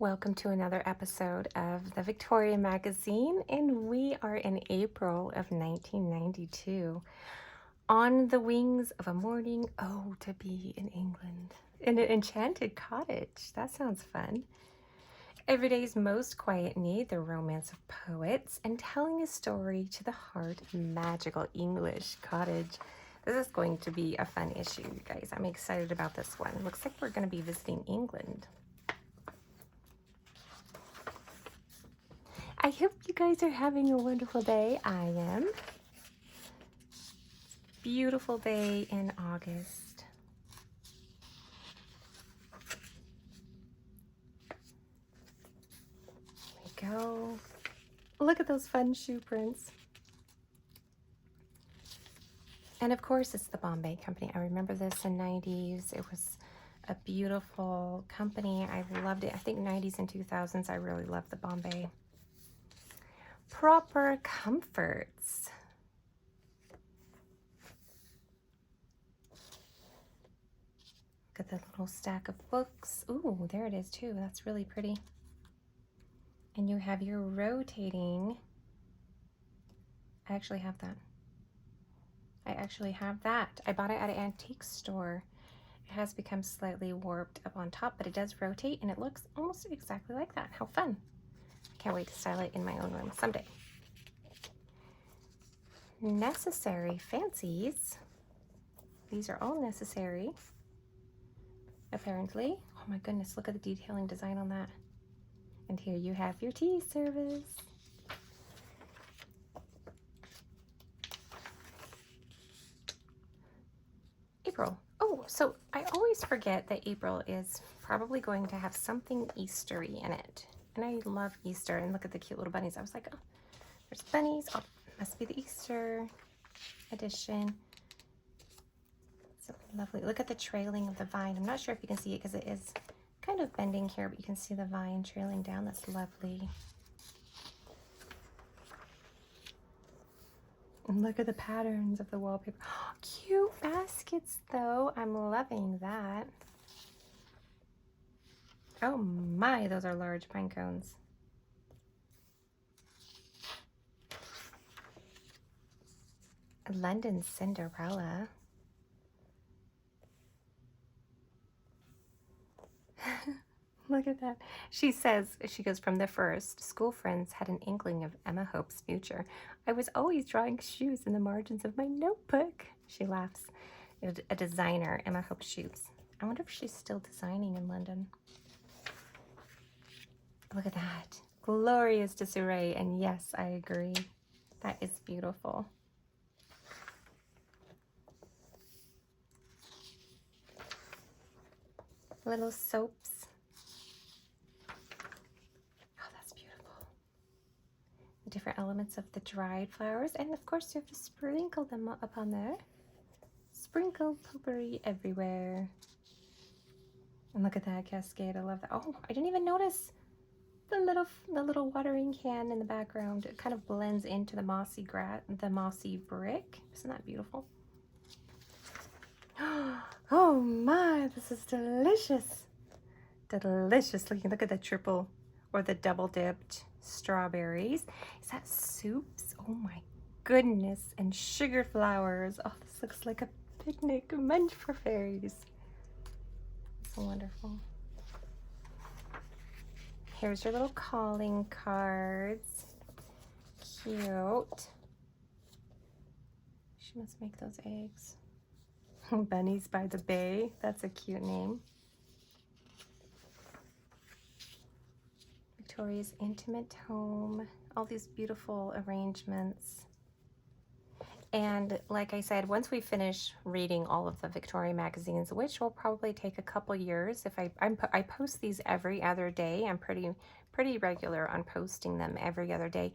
Welcome to another episode of the Victoria Magazine, and we are in April of 1992. On the wings of a morning, oh, to be in England, in an enchanted cottage. That sounds fun. Every day's most quiet need, the romance of poets, and telling a story to the heart of magical English cottage. This is going to be a fun issue, you guys. I'm excited about this one. Looks like we're going to be visiting England. I hope you guys are having a wonderful day. I am. Beautiful day in August. There we go. Look at those fun shoe prints. And of course, it's the Bombay Company. I remember this in 90s. It was a beautiful company. I loved it. I think 90s and 2000s, I really loved the Bombay. Proper comforts. Look at the little stack of books. Ooh, there it is too. That's really pretty. And you have your rotating. I actually have that. I bought it at an antique store. It has become slightly warped up on top, but it does rotate and it looks almost exactly like that. How fun. Can't wait to style it in my own room someday. Necessary fancies. These are all necessary, apparently. Oh my goodness, look at the detailing design on that. And here you have your tea service. April. Oh, so I always forget that April is probably going to have something Eastery in it. And I love Easter. And look at the cute little bunnies. I was like, oh, there's bunnies. Oh, must be the Easter edition. So lovely. Look at the trailing of the vine. I'm not sure if you can see it because it is kind of bending here, but you can see the vine trailing down. That's lovely. And look at the patterns of the wallpaper. Oh, cute baskets, though. I'm loving that. Oh my, those are large pine cones. A London Cinderella. Look at that. She says, she goes, from the first, school friends had an inkling of Emma Hope's future. I was always drawing shoes in the margins of my notebook. She laughs. A designer, Emma Hope Shoes. I wonder if she's still designing in London. Look at that. Glorious disarray. And yes, I agree. That is beautiful. Little soaps. Oh, that's beautiful. The different elements of the dried flowers. And of course, you have to sprinkle them up on there. Sprinkle potpourri everywhere. And look at that cascade. I love that. Oh, I didn't even notice the little watering can in the background. It kind of blends into the mossy brick. Isn't that beautiful? Oh my, this is delicious. Delicious looking. Look at the triple or the double dipped strawberries. Is that soups? Oh my goodness. And sugar flowers. Oh, this looks like a picnic meant for fairies. So wonderful. Here's your little calling cards. Cute. She must make those eggs. Bunnies by the Bay. That's a cute name. Victoria's intimate home. All these beautiful arrangements. And like I said, once we finish reading all of the Victoria magazines, which will probably take a couple years, if I post these every other day. I'm pretty regular on posting them every other day.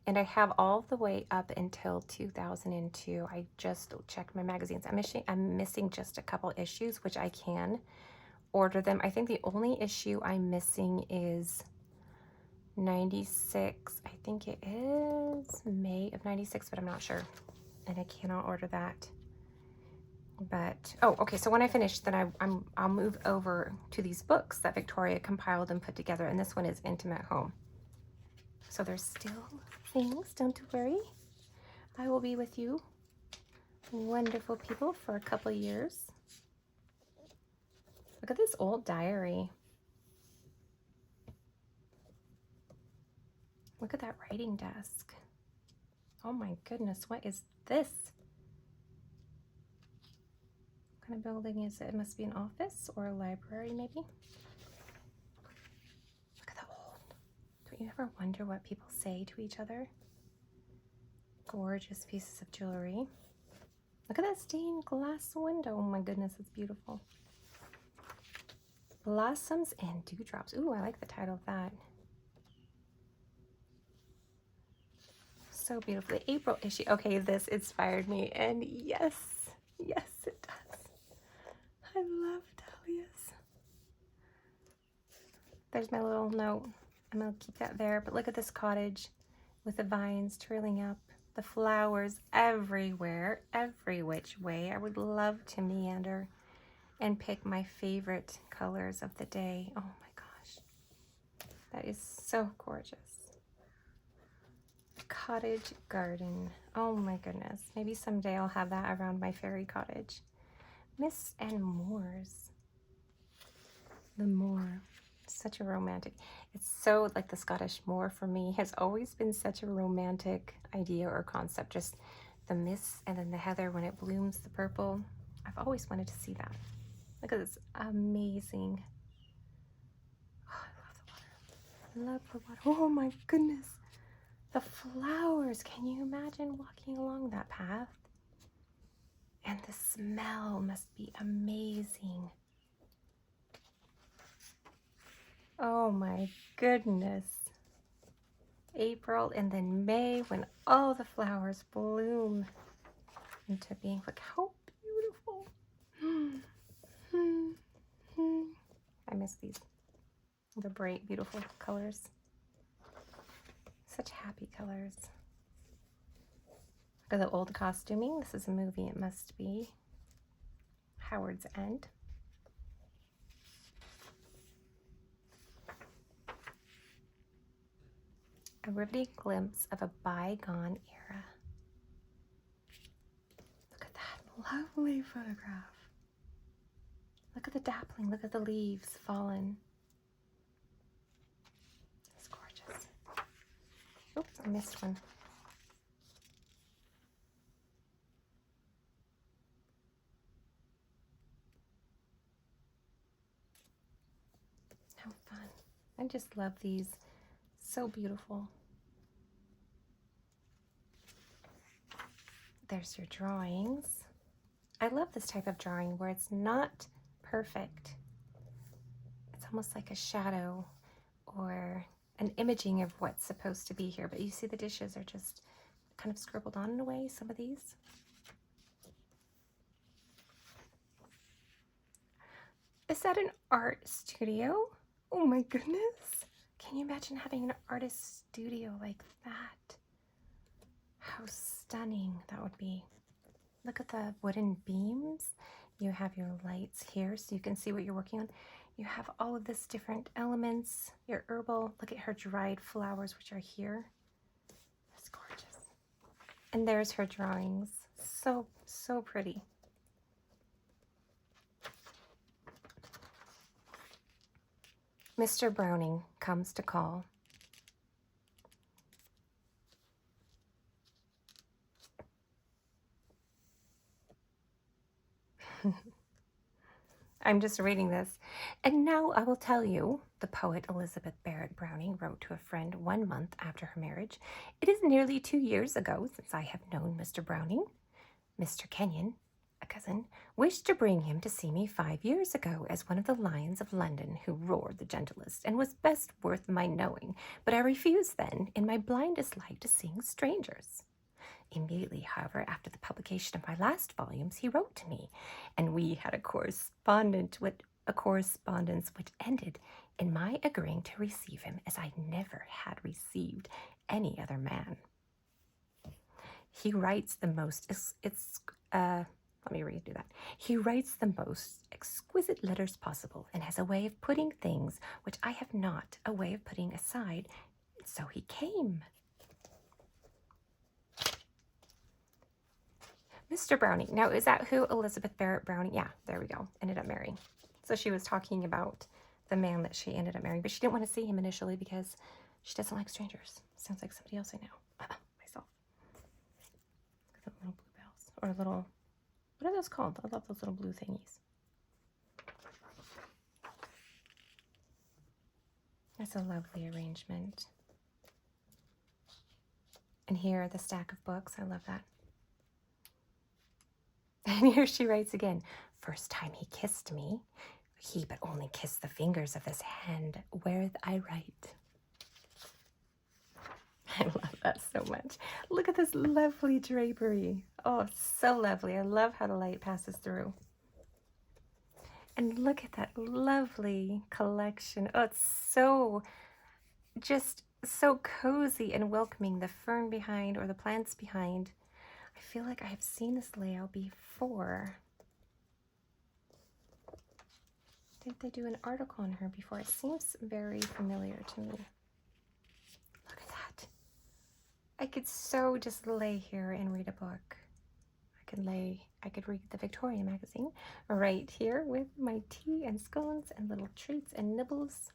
And I have all the way up until 2002. I just checked my magazines. I'm missing just a couple issues, which I can order them. I think the only issue I'm missing is 96. I think it is May of 96, but I'm not sure. And I cannot order that. But, oh, okay, so when I finish, then I'll move over to these books that Victoria compiled and put together, and this one is Intimate Home. So there's still things, don't worry. I will be with you, wonderful people, for a couple years. Look at this old diary. Look at that writing desk. Oh my goodness, what is this? What kind of building is it? It must be an office or a library, maybe. Look at the old. Don't you ever wonder what people say to each other? Gorgeous pieces of jewelry. Look at that stained glass window. Oh my goodness, it's beautiful. Blossoms and Dewdrops. Ooh, I like the title of that. So beautiful. The April issue. Okay, this inspired me, and yes, yes, it does. I love dahlias. There's my little note. I'm gonna keep that there, but look at this cottage with the vines trailing up, the flowers everywhere, every which way. I would love to meander and pick my favorite colors of the day. Oh my gosh, that is so gorgeous. Cottage Garden. Oh my goodness. Maybe someday I'll have that around my fairy cottage. Mists and Moors. The moor. Such a romantic. It's so like the Scottish moor for me has always been such a romantic idea or concept. Just the mists and then the heather when it blooms, the purple. I've always wanted to see that. Look at this. Amazing. Oh, I love the water. I love the water. Oh my goodness. The flowers. Can you imagine walking along that path? And the smell must be amazing. Oh my goodness. April and then May when all the flowers bloom into being. Look how beautiful. I miss these. The bright, beautiful colors. Such happy colors. Look at the old costuming. This is a movie, it must be. Howard's End. A riveting glimpse of a bygone era. Look at that lovely photograph. Look at the dappling, look at the leaves fallen. It's gorgeous. Oops, I missed one. How fun. I just love these. So beautiful. There's your drawings. I love this type of drawing where it's not perfect. It's almost like a shadow or an imaging of what's supposed to be here. But you see the dishes are just kind of scribbled on in a way, some of these. Is that an art studio? Oh my goodness. Can you imagine having an artist studio like that? How stunning that would be. Look at the wooden beams. You have your lights here so you can see what you're working on. You have all of this different elements, your herbal. Look at her dried flowers, which are here. That's gorgeous. And there's her drawings. So, so pretty. Mr. Browning comes to call. I'm just reading this. And now I will tell you, the poet Elizabeth Barrett Browning wrote to a friend 1 month after her marriage. It is nearly 2 years ago since I have known Mr. Browning. Mr. Kenyon, a cousin, wished to bring him to see me 5 years ago as one of the lions of London who roared the gentlest and was best worth my knowing, but I refused then, in my blind dislike to seeing strangers. Immediately, however, after the publication of my last volumes, he wrote to me, and we had a correspondence which ended in my agreeing to receive him as I never had received any other man. He writes the most Let me redo that. He writes the most exquisite letters possible and has a way of putting things which I have not, a way of putting aside. And so he came. Mr. Browning. Now, is that who Elizabeth Barrett Browning? Yeah, there we go. Ended up marrying. So she was talking about the man that she ended up marrying, but she didn't want to see him initially because she doesn't like strangers. Sounds like somebody else I know. Myself. Look at the little blue bells. Or little, what are those called? I love those little blue thingies. That's a lovely arrangement. And here, the stack of books. I love that. And here she writes again. First time he kissed me, he but only kissed the fingers of his hand wherewith I write. I love that so much. Look at this lovely drapery. Oh, so lovely. I love how the light passes through. And look at that lovely collection. Oh, it's so, just so cozy and welcoming. The fern behind, or the plants behind. I feel like I have seen this layout before. Did they do an article on her before? It seems very familiar to me. Look at that. I could so just lay here and read a book. I could read the Victoria magazine right here with my tea and scones and little treats and nibbles.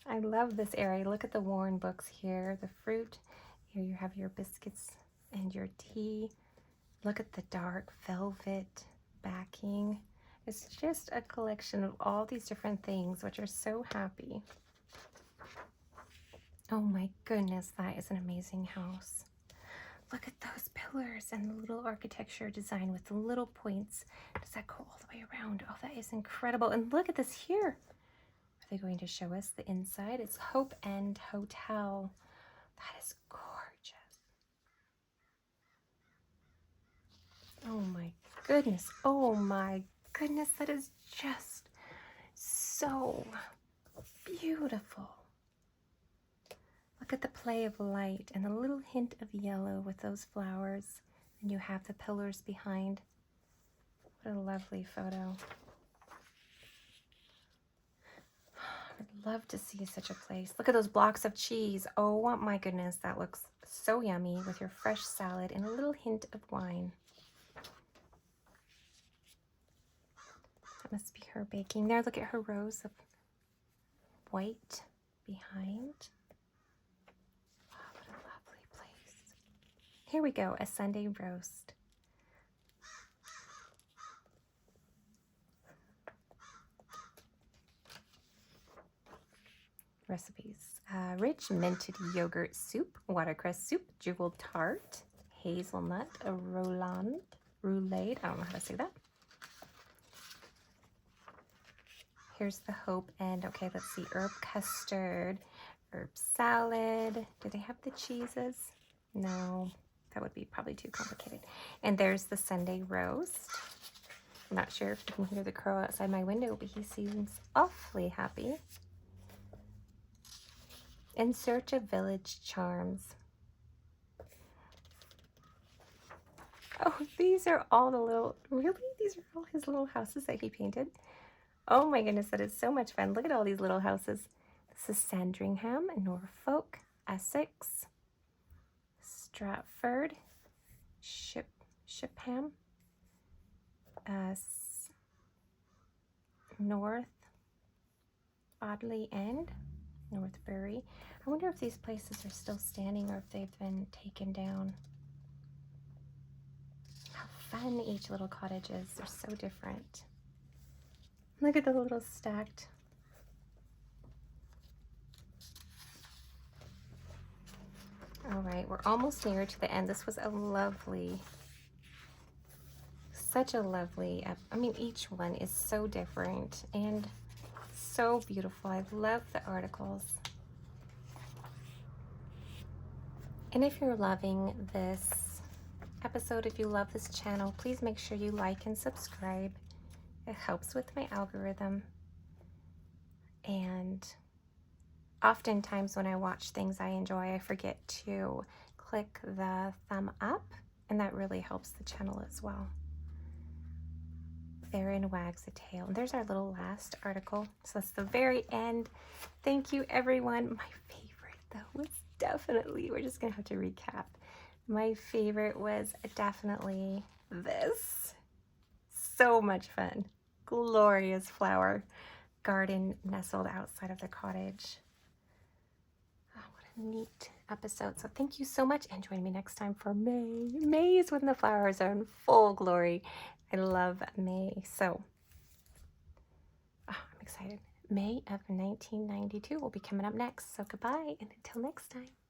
I love this area. Look at the Warren books here, the fruit. Here you have your biscuits and your tea. Look at the dark velvet backing. It's just a collection of all these different things, which are so happy. Oh my goodness, that is an amazing house. Look at those pillars and the little architecture design with the little points. Does that go all the way around? Oh, that is incredible. And look at this here. Are they going to show us the inside? It's Hope End Hotel. That is gorgeous. Oh my goodness. Oh my goodness. That is just so beautiful. Look at the play of light and the little hint of yellow with those flowers. And you have the pillars behind. What a lovely photo. I'd love to see such a place. Look at those blocks of cheese. Oh my goodness, that looks so yummy with your fresh salad and a little hint of wine. That must be her baking. There, look at her rows of white behind. What a lovely place. Here we go, a Sunday roast. Recipes. Rich minted yogurt soup, watercress soup, jewel tart, hazelnut, a roulade, I don't know how to say that. Here's the Hope End. Okay, let's see, herb custard, herb salad. Do they have the cheeses? No, that would be probably too complicated. And there's the Sunday roast. I'm not sure if you can hear the crow outside my window, but he seems awfully happy. In Search of Village Charms. Oh, these are all the little, really? These are all his little houses that he painted? Oh my goodness, that is so much fun. Look at all these little houses. This is Sandringham, Norfolk, Essex, Stratford, Shipham, North Audley End, Northbury. I wonder if these places are still standing or if they've been taken down. How fun each little cottage is. They're so different. Look at the little stacked. All right, we're almost near to the end. This was a lovely, such a lovely, I mean, each one is so different and so beautiful. I love the articles. And if you're loving this episode, if you love this channel, please make sure you like and subscribe. It helps with my algorithm. And oftentimes when I watch things I enjoy, I forget to click the thumb up, and that really helps the channel as well. Therein wags the tail. And there's our little last article. So that's the very end. Thank you, everyone. My favorite, though, was definitely, we're just going to have to recap. My favorite was definitely this. So much fun. Glorious flower garden nestled outside of the cottage. Oh, what a neat episode. So thank you so much, and join me next time for May. May is when the flowers are in full glory. I love May. So I'm excited. May of 1992 will be coming up next. So goodbye, and until next time.